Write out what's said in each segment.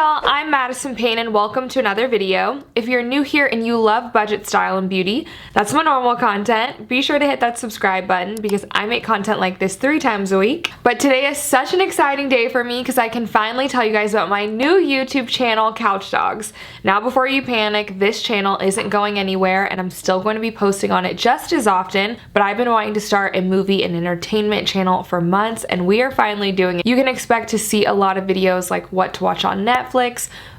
y'all, I'm MadisonPiyn and welcome to another video. If you're new here and you love budget style and beauty, that's my normal content. Be sure to hit that subscribe button because I make content like this 3 times a week. But today is such an exciting day for me because I can finally tell you guys about my new YouTube channel, Couch Dogs. Now before you panic, this channel isn't going anywhere and I'm still going to be posting on it just as often, but I've been wanting to start a movie and entertainment channel for months and we are finally doing it. You can expect to see a lot of videos like what to watch on Netflix,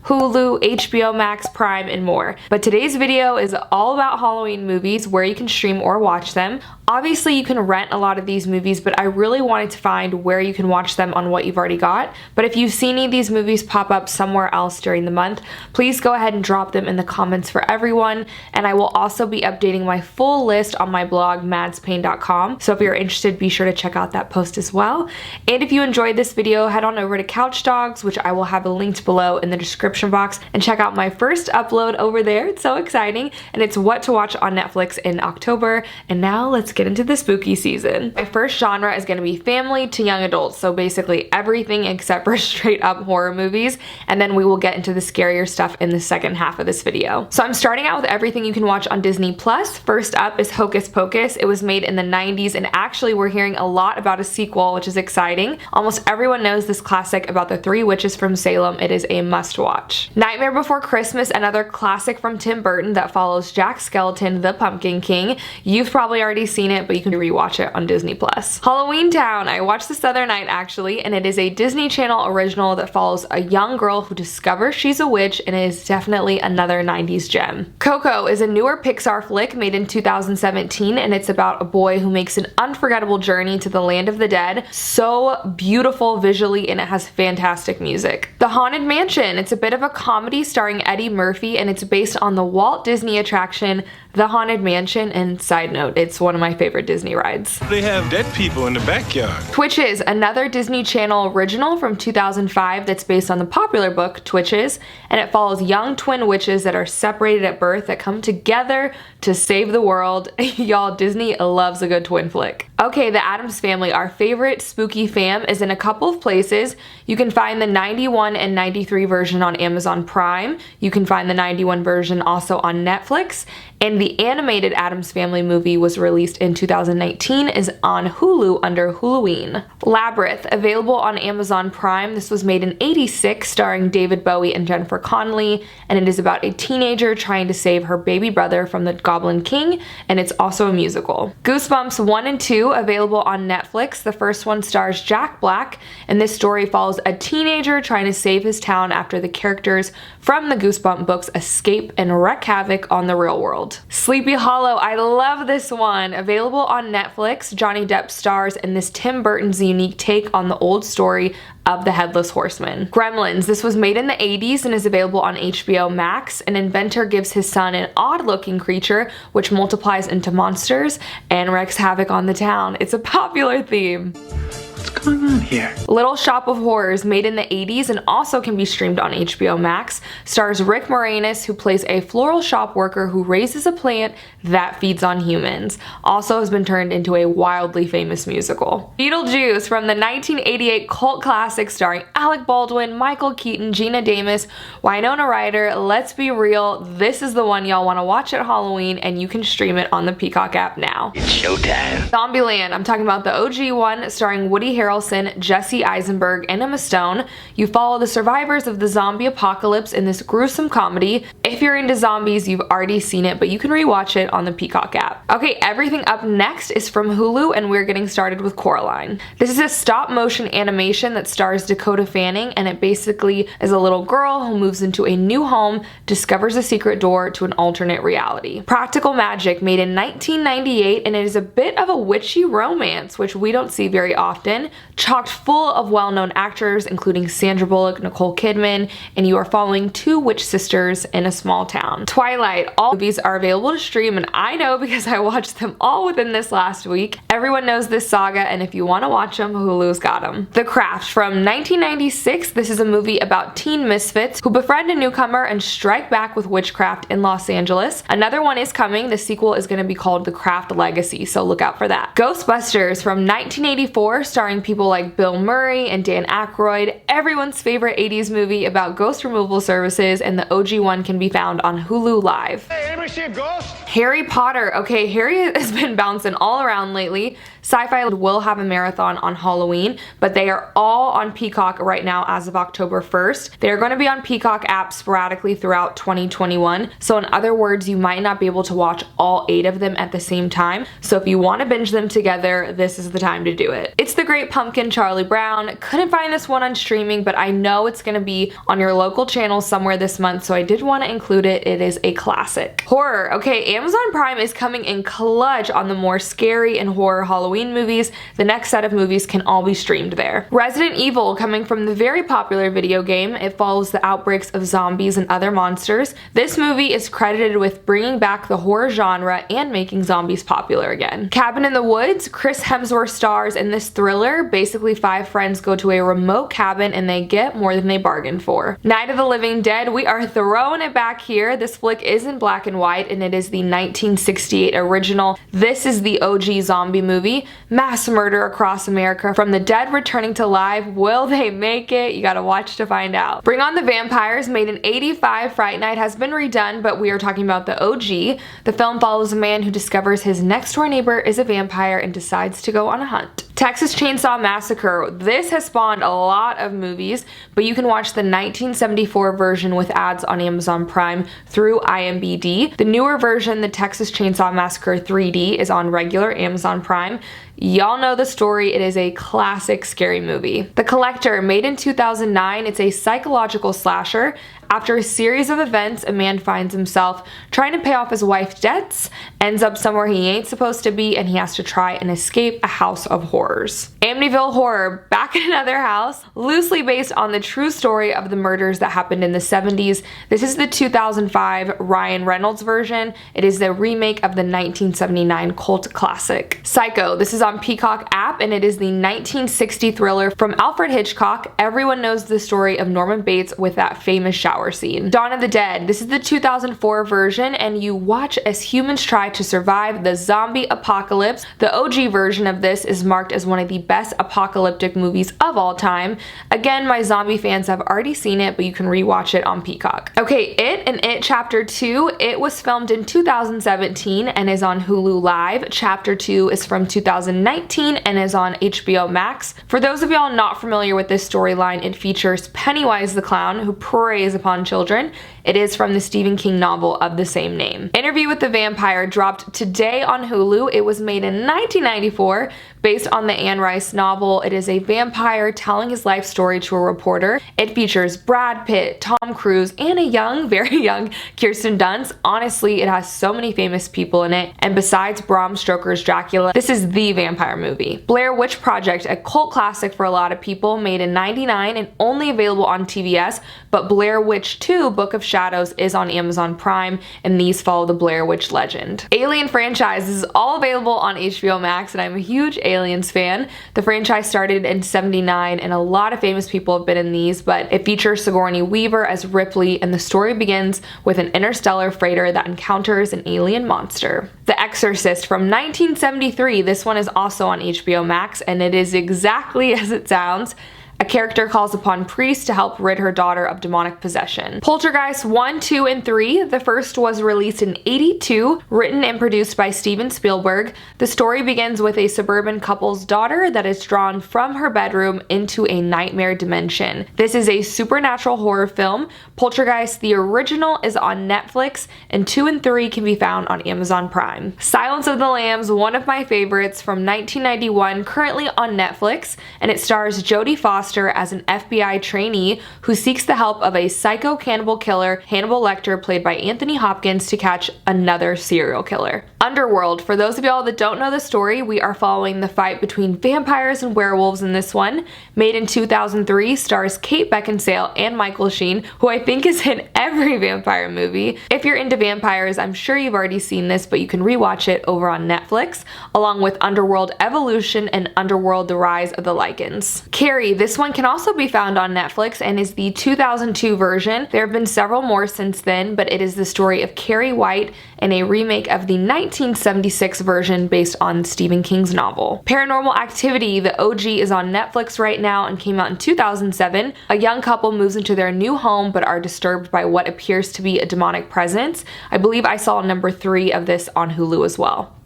Hulu, HBO Max, Prime, and more. But today's video is all about Halloween movies, where you can stream or watch them. Obviously, you can rent a lot of these movies, but I really wanted to find where you can watch them on what you've already got. But if you see any of these movies pop up somewhere else during the month, please go ahead and drop them in the comments for everyone. And I will also be updating my full list on my blog, MadisonReedPayn.com. So if you're interested, be sure to check out that post as well. And if you enjoyed this video, head on over to Couch Dogs, which I will have linked below in the description box, and check out my first upload over there. It's so exciting, and it's what to watch on Netflix in October. And now let's get into the spooky season. My first genre is going to be family to young adults, so basically everything except for straight up horror movies, and then we will get into the scarier stuff in the second half of this video. So I'm starting out with everything you can watch on Disney Plus. First up is Hocus Pocus. It was made in the 90s, and actually we're hearing a lot about a sequel, which is exciting. Almost everyone knows this classic about the 3 witches from Salem. It is a must watch. Nightmare Before Christmas, another classic from Tim Burton that follows Jack Skellington, the Pumpkin King. You've probably already seen it, but you can rewatch it on Disney Plus. HALLOWEENTOWN. I watched this the other night actually, and it is a Disney Channel original that follows a young girl who discovers she's a witch, and it is definitely another 90s gem. Coco is a newer Pixar flick made in 2017, and it's about a boy who makes an unforgettable journey to the land of the dead. So beautiful visually, and it has fantastic music. The Haunted Mansion. It's a bit of a comedy starring Eddie Murphy, and it's based on the Walt Disney attraction The Haunted Mansion, and side note, it's one of my favorite Disney rides. They have dead people in the backyard. Twitches, another Disney Channel original from 2005 that's based on the popular book Twitches, and it follows young twin witches that are separated at birth that come together to save the world. Y'all, Disney loves a good twin flick. Okay, the Addams Family, our favorite spooky fam, is in a couple of places. You can find the 91 and 93 version on Amazon Prime. You can find the 91 version also on Netflix. And the animated Addams Family movie was released in 2019, is on Hulu under Halloween. Labyrinth, available on Amazon Prime. This was made in '86, starring David Bowie and Jennifer Connelly, and it is about a teenager trying to save her baby brother from the Goblin King, and it's also a musical. Goosebumps 1 and 2, available on Netflix. The first one stars Jack Black, and this story follows a teenager trying to save his town after the characters from the Goosebumps books escape and wreak havoc on the real world. Sleepy Hollow, I love this one. Available on Netflix, Johnny Depp stars in this Tim Burton's unique take on the old story of the Headless Horseman. Gremlins, this was made in the 80s and is available on HBO Max. An inventor gives his son an odd-looking creature which multiplies into monsters and wreaks havoc on the town. It's a popular theme. What's going on here? Little Shop of Horrors, made in the 80s and also can be streamed on HBO Max, stars Rick Moranis, who plays a floral shop worker who raises a plant that feeds on humans. Also has been turned into a wildly famous musical. Beetlejuice, from the 1988 cult classic starring Alec Baldwin, Michael Keaton, Gina Davis, Winona Ryder. Let's be real, this is the one y'all want to watch at Halloween, and you can stream it on the Peacock app now. It's showtime. Zombieland, I'm talking about the OG one, starring Woody Harrelson, Jesse Eisenberg, and Emma Stone. You follow the survivors of the zombie apocalypse in this gruesome comedy. If you're into zombies, you've already seen it, but you can rewatch it on the Peacock app. Okay, everything up next is from Hulu, and we're getting started with Coraline. This is a stop motion animation that stars Dakota Fanning, and it basically is a little girl who moves into a new home, discovers a secret door to an alternate reality. Practical Magic, made in 1998, and it is a bit of a witchy romance, which we don't see very often. Chocked full of well-known actors, including Sandra Bullock, Nicole Kidman, and you are following 2 witch sisters in a small town. Twilight, all movies are available to stream, and I know because I watched them all within this last week. Everyone knows this saga, and if you want to watch them, Hulu's got them. The Craft, from 1996, this is a movie about teen misfits who befriend a newcomer and strike back with witchcraft in Los Angeles. Another one is coming. The sequel is going to be called The Craft Legacy, so look out for that. Ghostbusters, from 1984, starring people like Bill Murray and Dan Aykroyd, everyone's favorite 80s movie about ghost removal services, and the OG one can be found on Hulu Live. Hey, anybody see a ghost? Harry Potter. Okay, Harry has been bouncing all around lately. Sci-Fi will have a marathon on Halloween, but they are all on Peacock right now as of October 1st. They're going to be on Peacock app sporadically throughout 2021. So in other words, you might not be able to watch all 8 of them at the same time. So if you want to binge them together, this is the time to do it. It's The Great Pumpkin, Charlie Brown. Couldn't find this one on streaming, but I know it's going to be on your local channel somewhere this month, so I did want to include it. It is a classic. Horror. Okay, Amazon Prime is coming in clutch on the more scary and horror Halloween movies. The next set of movies can all be streamed there. Resident Evil, coming from the very popular video game. It follows the outbreaks of zombies and other monsters. This movie is credited with bringing back the horror genre and making zombies popular again. Cabin in the Woods, Chris Hemsworth stars in this thriller. Basically, 5 friends go to a remote cabin and they get more than they bargained for. Night of the Living Dead, we are throwing it back here. This flick is in black and white and it is the 1968 original. This is the OG zombie movie. Mass murder across America, from the dead returning to life. Will they make it? You gotta watch to find out. Bring on the Vampires, made in 85. Fright Night has been redone, but we are talking about the OG. The film follows a man who discovers his next door neighbor is a vampire and decides to go on a hunt. Texas Chainsaw Massacre. This has spawned a lot of movies, but you can watch the 1974 version with ads on Amazon Prime through IMDb. The newer version, the Texas Chainsaw Massacre 3D, is on regular Amazon Prime. Y'all know the story. It is a classic scary movie. The Collector, made in 2009. It's a psychological slasher. After a series of events, a man finds himself trying to pay off his wife's debts, ends up somewhere he ain't supposed to be, and he has to try and escape a house of horrors. Amityville Horror, back in another house, loosely based on the true story of the murders that happened in the 70s. This is the 2005 Ryan Reynolds version. It is the remake of the 1979 cult classic. Psycho, this is on Peacock app, and it is the 1960 thriller from Alfred Hitchcock. Everyone knows the story of Norman Bates with that famous shower scene. Dawn of the Dead, this is the 2004 version, and you watch as humans try to survive the zombie apocalypse. The OG version of this is marked as one of the best apocalyptic movies of all time. Again, my zombie fans have already seen it, but you can rewatch it on Peacock. Okay, It and It Chapter 2, it was filmed in 2017 and is on Hulu Live. Chapter 2 is from 2019 and is on HBO Max. For those of y'all not familiar with this storyline, it features Pennywise the Clown, who preys upon children. It is from the Stephen King novel of the same name. Interview with the Vampire dropped today on Hulu. It was made in 1994 based on the Anne Rice novel. It is a vampire telling his life story to a reporter. It features Brad Pitt, Tom Cruise, and a young, very young Kirsten Dunst. Honestly, it has so many famous people in it, and besides Bram Stoker's Dracula, this is the vampire movie. Blair Witch Project, a cult classic for a lot of people, made in '99 and only available on TBS, but Blair Witch 2, Book of Shadows, is on Amazon Prime, and these follow the Blair Witch legend. Alien franchise is all available on HBO Max, and I'm a huge Aliens fan. The franchise started in '79, and a lot of famous people have been in these, but it features Sigourney Weaver as Ripley, and the story begins with an interstellar freighter that encounters an alien monster. The Exorcist from 1973, this one is also on HBO Max, and it is exactly as it sounds. A character calls upon priests to help rid her daughter of demonic possession. Poltergeist 1, 2, and 3. The first was released in '82, written and produced by Steven Spielberg. The story begins with a suburban couple's daughter that is drawn from her bedroom into a nightmare dimension. This is a supernatural horror film. Poltergeist, the original, is on Netflix, and 2 and 3 can be found on Amazon Prime. Silence of the Lambs, one of my favorites from 1991, currently on Netflix, and it stars Jodie Foster as an FBI trainee who seeks the help of a psycho cannibal killer, Hannibal Lecter, played by Anthony Hopkins, to catch another serial killer. Underworld, for those of y'all that don't know the story, we are following the fight between vampires and werewolves in this one. Made in 2003, stars Kate Beckinsale and Michael Sheen, who I think is in every vampire movie. If you're into vampires, I'm sure you've already seen this, but you can rewatch it over on Netflix, along with Underworld Evolution and Underworld: The Rise of the Lycans. Carrie, this This one can also be found on Netflix and is the 2002 version. There have been several more since then, but it is the story of Carrie White and a remake of the 1976 version based on Stephen King's novel. Paranormal Activity, the OG, is on Netflix right now and came out in 2007. A young couple moves into their new home but are disturbed by what appears to be a demonic presence. I believe I saw number 3 of this on Hulu as well.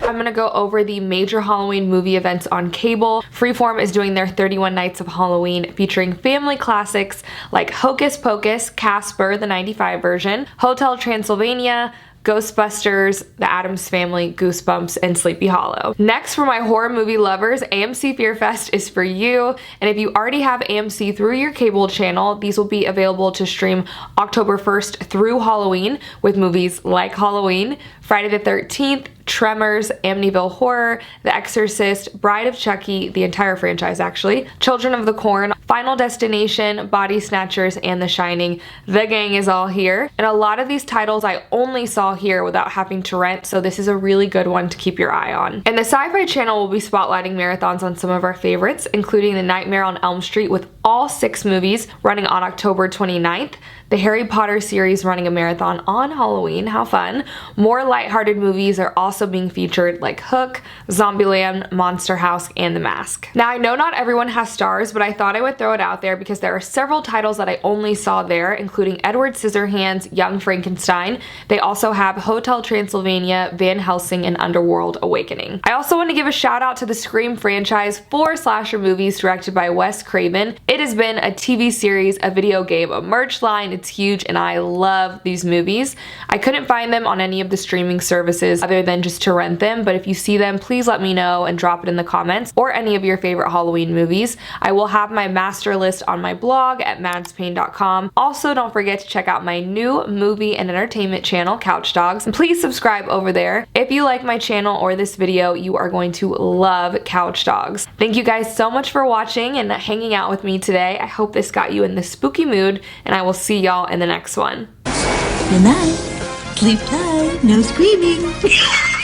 I'm gonna go over the major Halloween movie events on cable. Freeform is doing their 31 Nights of Halloween, featuring family classics like Hocus Pocus, Casper, the 95 version, Hotel Transylvania, Ghostbusters, The Addams Family, Goosebumps, and Sleepy Hollow. Next, for my horror movie lovers, AMC Fear Fest is for you, and if you already have AMC through your cable channel, these will be available to stream October 1st through Halloween with movies like Halloween, Friday the 13th, Tremors, Amityville Horror, The Exorcist, Bride of Chucky, the entire franchise actually, Children of the Corn, Final Destination, Body Snatchers, and The Shining. The gang is all here, and a lot of these titles I only saw here without having to rent, so this is a really good one to keep your eye on. And the Sci-Fi Channel will be spotlighting marathons on some of our favorites, including The Nightmare on Elm Street with all 6 movies running on October 29th, the Harry Potter series running a marathon on Halloween, how fun. More lighthearted movies are also being featured like Hook, Zombieland, Monster House, and The Mask. Now I know not everyone has stars, but I thought I would throw it out there because there are several titles that I only saw there, including Edward Scissorhands, Young Frankenstein. They also have Hotel Transylvania, Van Helsing, and Underworld Awakening. I also want to give a shout out to the Scream franchise, 4 slasher movies directed by Wes Craven. It has been a TV series, a video game, a merch line. It's huge and I love these movies. I couldn't find them on any of the streaming services other than just to rent them, but if you see them, please let me know and drop it in the comments, or any of your favorite Halloween movies. I will have my master list on my blog at MadisonReedPayn.com. Also, don't forget to check out my new movie and entertainment channel, Couch Dogs, and please subscribe over there. If you like my channel or this video, you are going to love Couch Dogs. Thank you guys so much for watching and hanging out with me today. I hope this got you in the spooky mood, and I will see y'all in the next one. Good night. Sleep tight. No screaming.